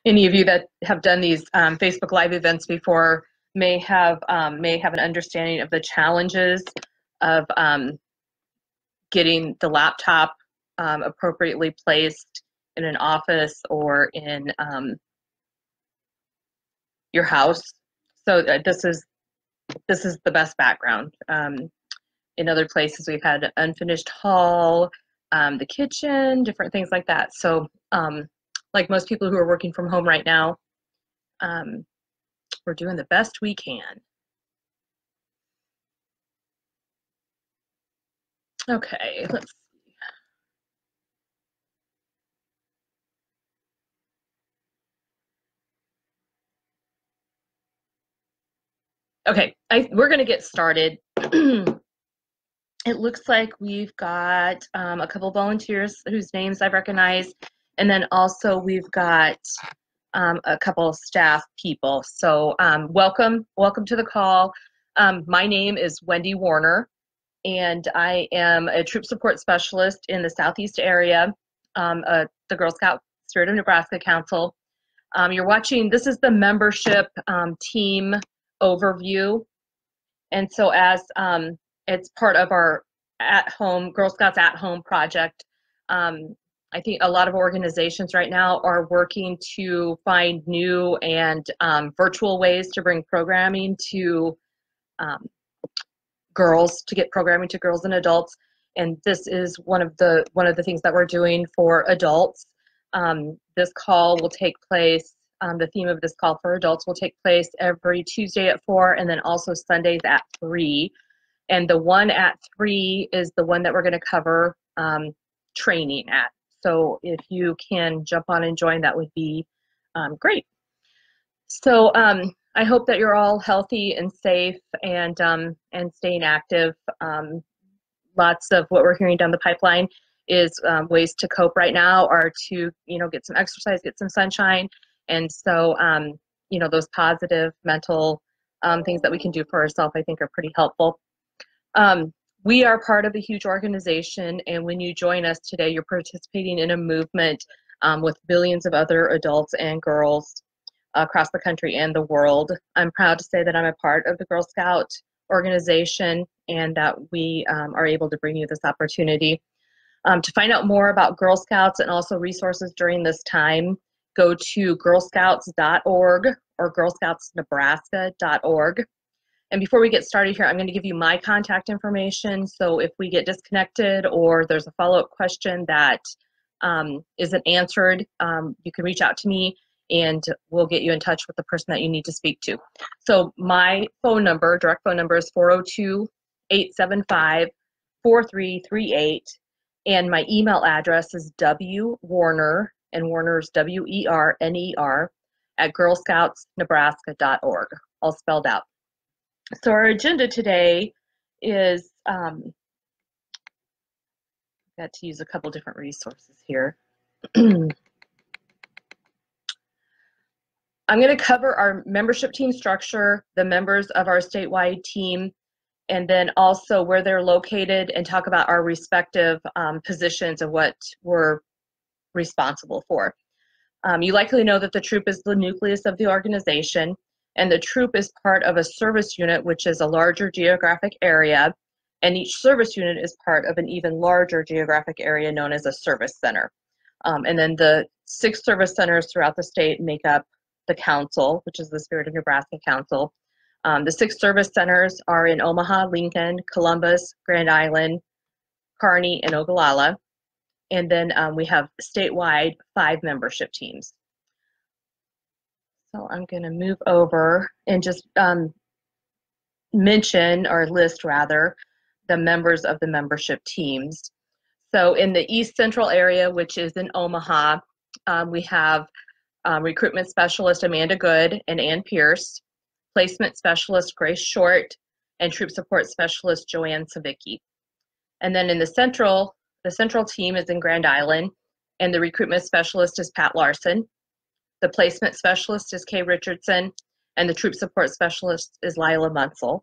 Any of you that have done these Facebook Live events before may have an understanding of the challenges of getting the laptop appropriately placed in an office or in your house. So this is the best background. In other places, we've had unfinished hall, the kitchen, different things like that. So like most people who are working from home right now, we're doing the best we can. Okay, let's see. Okay, we're going to get started. It looks like we've got a couple volunteers whose names I've recognized, and then also we've got a couple of staff people. So welcome to the call. My name is Wendy Warner, and I am a troop support specialist in the Southeast area, the Girl Scout Spirit of Nebraska Council. You're watching, this is the membership team overview. And so as it's part of our at-home, Girl Scouts at Home project, I think a lot of organizations right now are working to find new and virtual ways to bring programming to girls, to get programming to girls and adults. And this is one of the things that we're doing for adults. This call will take place, the theme of this call for adults will take place every Tuesday at 4 and then also Sundays at 3. And the one at 3 is the one that we're going to cover training at. So if you can jump on and join, that would be great. So I hope that you're all healthy and safe and staying active. Lots of what we're hearing down the pipeline is ways to cope right now are to, get some exercise, get some sunshine. And so, those positive mental things that we can do for ourselves, I think are pretty helpful. We are part of a huge organization, and when you join us today, you're participating in a movement with billions of other adults and girls across the country and the world. I'm proud to say that I'm a part of the Girl Scout organization and that we are able to bring you this opportunity. To find out more about Girl Scouts and also resources during this time, go to girlscouts.org or girlscoutsnebraska.org. And before we get started here, I'm going to give you my contact information. So if we get disconnected or there's a follow-up question that isn't answered, you can reach out to me and we'll get you in touch with the person that you need to speak to. So my phone number, direct phone number is 402-875-4338. And my email address is wwarner, and Warner's WERNER, at girlscoutsnebraska.org, all spelled out. So our agenda today is, I've got to use a couple different resources here. I'm going to cover our membership team structure, the members of our statewide team, and then also where they're located, and talk about our respective positions and what we're responsible for. You likely know that the troop is the nucleus of the organization, and the troop is part of a service unit, which is a larger geographic area, and each service unit is part of an even larger geographic area known as a service center. And then the 6 service centers throughout the state make up the council, which is the Spirit of Nebraska Council. The 6 service centers are in Omaha, Lincoln, Columbus, Grand Island, Kearney, and Ogallala. And then we have statewide 5 membership teams. So I'm going to move over and just mention, or list rather, the members of the membership teams. So in the East Central area, which is in Omaha, we have recruitment specialist Amanda Good and Ann Pierce, placement specialist Grace Short, and troop support specialist Joanne Savicki. And then in the central team is in Grand Island, and the recruitment specialist is Pat Larson. The placement specialist is Kay Richardson, and the troop support specialist is Lila Munsell.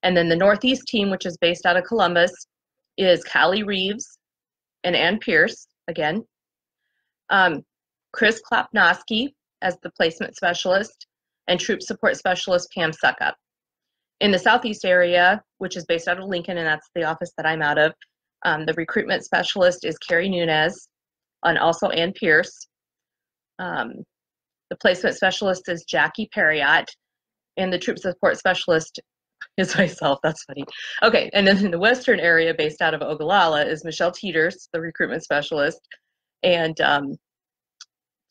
And then the Northeast team, which is based out of Columbus, is Callie Reeves and Ann Pierce, again. Chris Klapnoski as the placement specialist, and troop support specialist Pam Suckup. In the Southeast area, which is based out of Lincoln, and that's the office that I'm out of, the recruitment specialist is Carrie Nunez, and also Ann Pierce. The placement specialist is Jackie Perriott, and the troop support specialist is myself. That's funny. Okay, and then in the Western area, based out of Ogallala, is Michelle Teeters, the recruitment specialist, and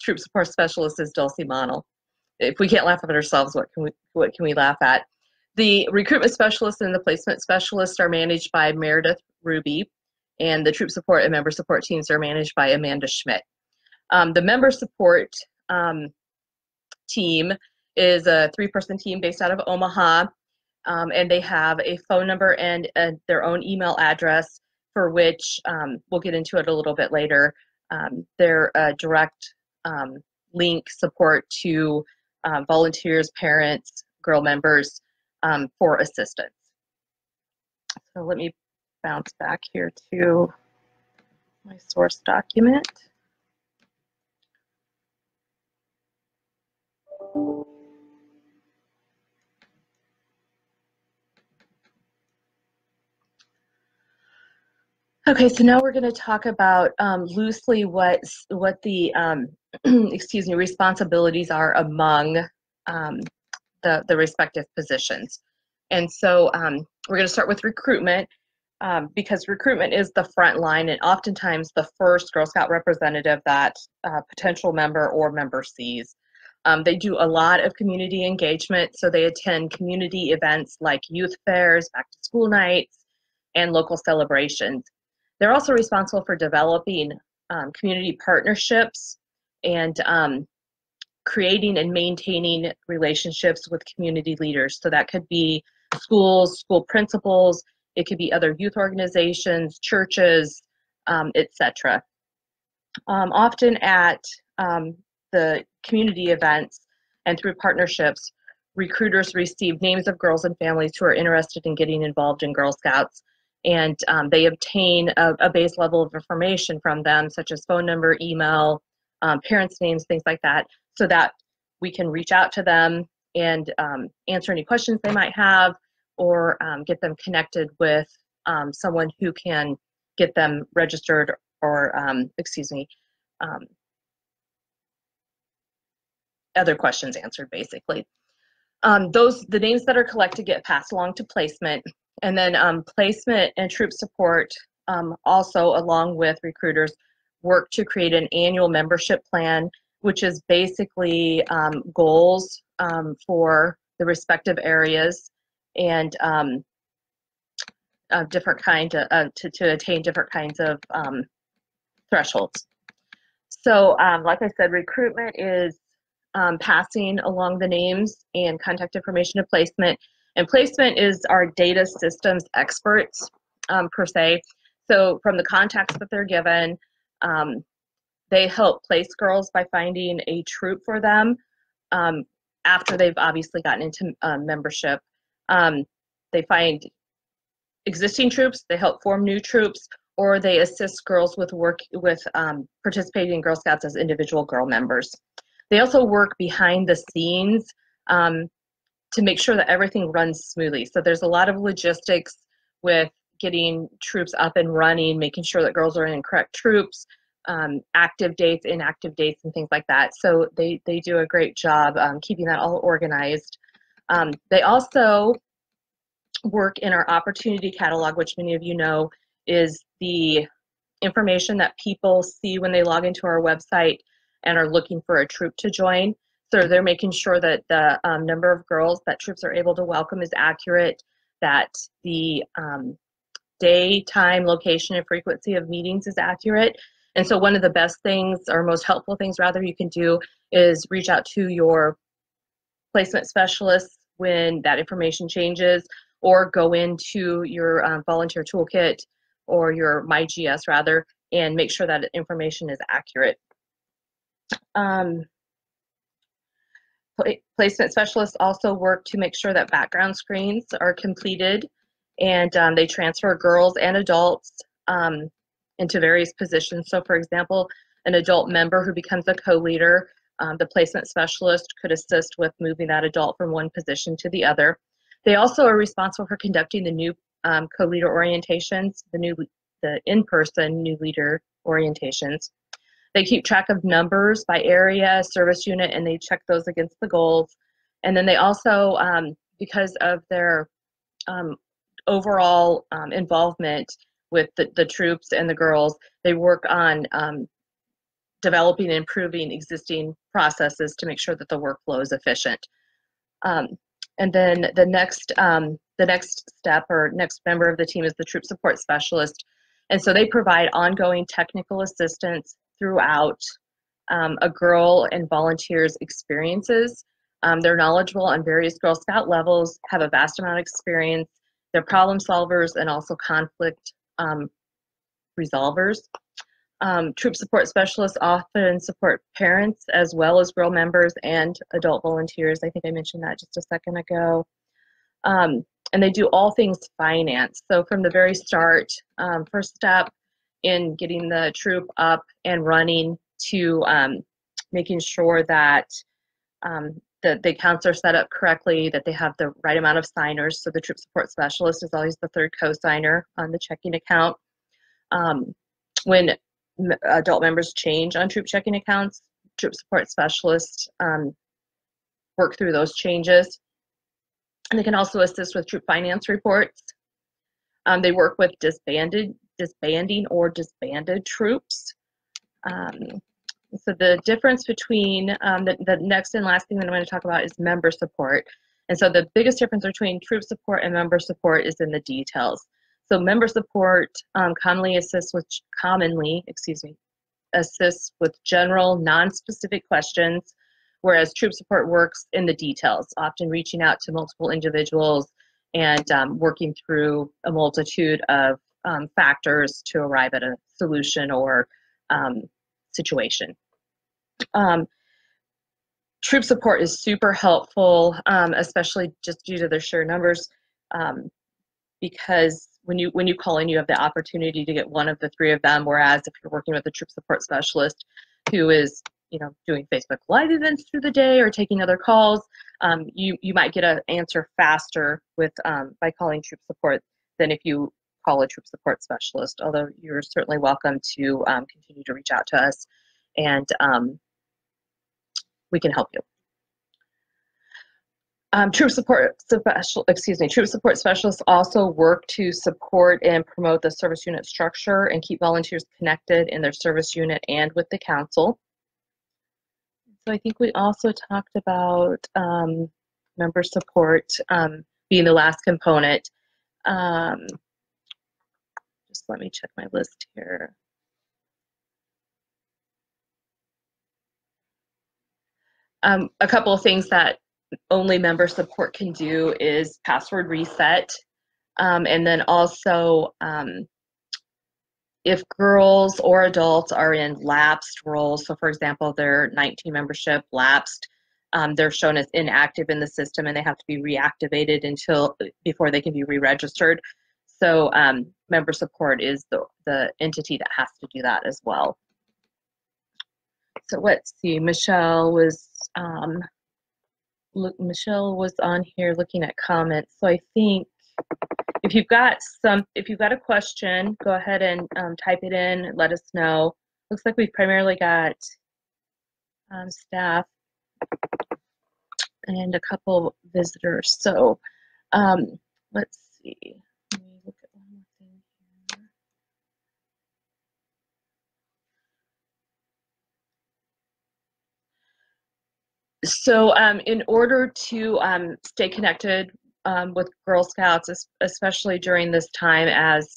troop support specialist is Dulcie Monell. If we can't laugh at ourselves, what can we laugh at? The recruitment specialist and the placement specialist are managed by Meredith Ruby, and the troop support and member support teams are managed by Amanda Schmidt. The member support team is a 3-person team based out of Omaha, and they have a phone number and their own email address, for which we'll get into it a little bit later. They're a direct link support to volunteers, parents, girl members for assistance. So let me bounce back here to my source document. Okay, so now we're going to talk about loosely what the excuse me, responsibilities are among the respective positions. And so we're going to start with recruitment, because recruitment is the front line and oftentimes the first Girl Scout representative that potential member or member sees. They do a lot of community engagement, so they attend community events like youth fairs, back to school nights, and local celebrations. They're also responsible for developing community partnerships and creating and maintaining relationships with community leaders. So that could be schools, school principals, it could be other youth organizations, churches, etc. Often at the community events and through partnerships, recruiters receive names of girls and families who are interested in getting involved in Girl Scouts, and they obtain a base level of information from them, such as phone number, email, parents' names, things like that, so that we can reach out to them and answer any questions they might have, or get them connected with someone who can get them registered or, other questions answered, basically. The names that are collected get passed along to placement, and then placement and troop support also, along with recruiters, work to create an annual membership plan, which is basically goals for the respective areas and different kind of, to attain different kinds of thresholds. So like I said, recruitment is passing along the names and contact information to placement, and placement is our data systems experts per se. So from the contacts that they're given, they help place girls by finding a troop for them after they've obviously gotten into membership. They find existing troops, they help form new troops, or they assist girls with participating in Girl Scouts as individual girl members. They also work behind the scenes to make sure that everything runs smoothly. So there's a lot of logistics with getting troops up and running, making sure that girls are in correct troops, active dates, inactive dates, and things like that. So they do a great job keeping that all organized. They also work in our opportunity catalog, which many of you know is the information that people see when they log into our website and are looking for a troop to join. So they're making sure that the number of girls that troops are able to welcome is accurate, that the day, time, location, and frequency of meetings is accurate. And so one of the best things, or most helpful things rather, you can do is reach out to your placement specialists when that information changes, or go into your volunteer toolkit or your MyGS rather, and make sure that information is accurate. Placement specialists also work to make sure that background screens are completed, and they transfer girls and adults into various positions. So for example, an adult member who becomes a co-leader the placement specialist could assist with moving that adult from one position to the other. They also are responsible for conducting the new co-leader orientations, the in-person new leader orientations. They keep track of numbers by area, service unit, and they check those against the goals. And then they also, because of their overall involvement with the troops and the girls, they work on developing and improving existing processes to make sure that the workflow is efficient. And then the next step or next member of the team is the troop support specialist. And so they provide ongoing technical assistance throughout a girl and volunteers' experiences. They're knowledgeable on various Girl Scout levels, have a vast amount of experience. They're problem solvers and also conflict resolvers. Troop support specialists often support parents as well as girl members and adult volunteers. I think I mentioned that just a second ago. And they do all things finance. So from the very start, first step in getting the troop up and running to making sure that the accounts are set up correctly, that they have the right amount of signers. So the troop support specialist is always the third co-signer on the checking account. When adult members change on troop checking accounts, troop support specialists work through those changes. And they can also assist with troop finance reports. They work with disbanding or disbanded troops. So the difference between the next and last thing that I'm going to talk about is member support. And so the biggest difference between troop support and member support is in the details. So member support commonly assists with general, non-specific questions, whereas troop support works in the details, often reaching out to multiple individuals and working through a multitude of factors to arrive at a solution or situation. Troop support is super helpful, especially just due to their sheer numbers, because when you call in, you have the opportunity to get one of the three of them, whereas if you're working with a troop support specialist who is doing Facebook Live events through the day or taking other calls, you might get an answer faster with by calling troop support than if you call a troop support specialist, although you're certainly welcome to continue to reach out to us and we can help you. Troop support specialists also work to support and promote the service unit structure and keep volunteers connected in their service unit and with the council. So I think we also talked about member support being the last component. Just let me check my list here. A couple of things that only member support can do is password reset. And then also, if girls or adults are in lapsed roles, so for example, their 19 membership lapsed, they're shown as inactive in the system and they have to be reactivated before they can be re-registered. So member support is the entity that has to do that as well. So let's see, Michelle was on here looking at comments. So I think if you've got a question, go ahead and type it in, let us know. Looks like we've primarily got staff and a couple visitors. So let's see. Let me look at one more thing here. So in order to stay connected with Girl Scouts, especially during this time as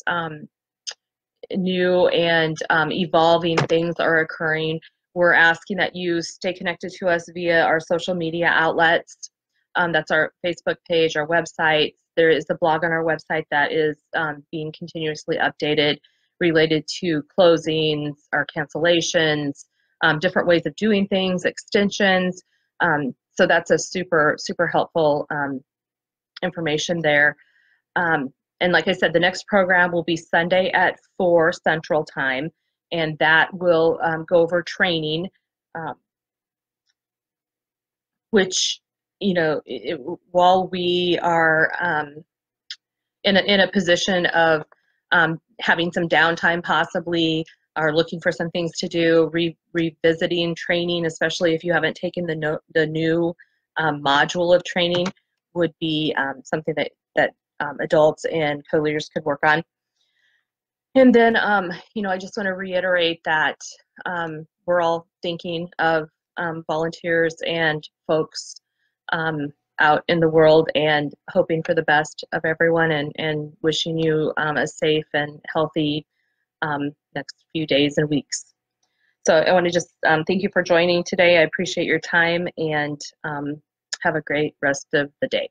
new and evolving things are occurring, we're asking that you stay connected to us via our social media outlets. That's our Facebook page, our website. There is a blog on our website that is being continuously updated related to closings, our cancellations, different ways of doing things, extensions. So that's a super helpful information there. And like I said, the next program will be Sunday at 4 Central Time, and that will go over training which, while we are in a position of having some downtime possibly, are looking for some things to do, revisiting training, especially if you haven't taken the new module of training, would be something that adults and co-leaders could work on. And then, I just want to reiterate that we're all thinking of volunteers and folks out in the world and hoping for the best of everyone, and wishing you a safe and healthy next few days and weeks. So I want to just thank you for joining today. I appreciate your time, and have a great rest of the day.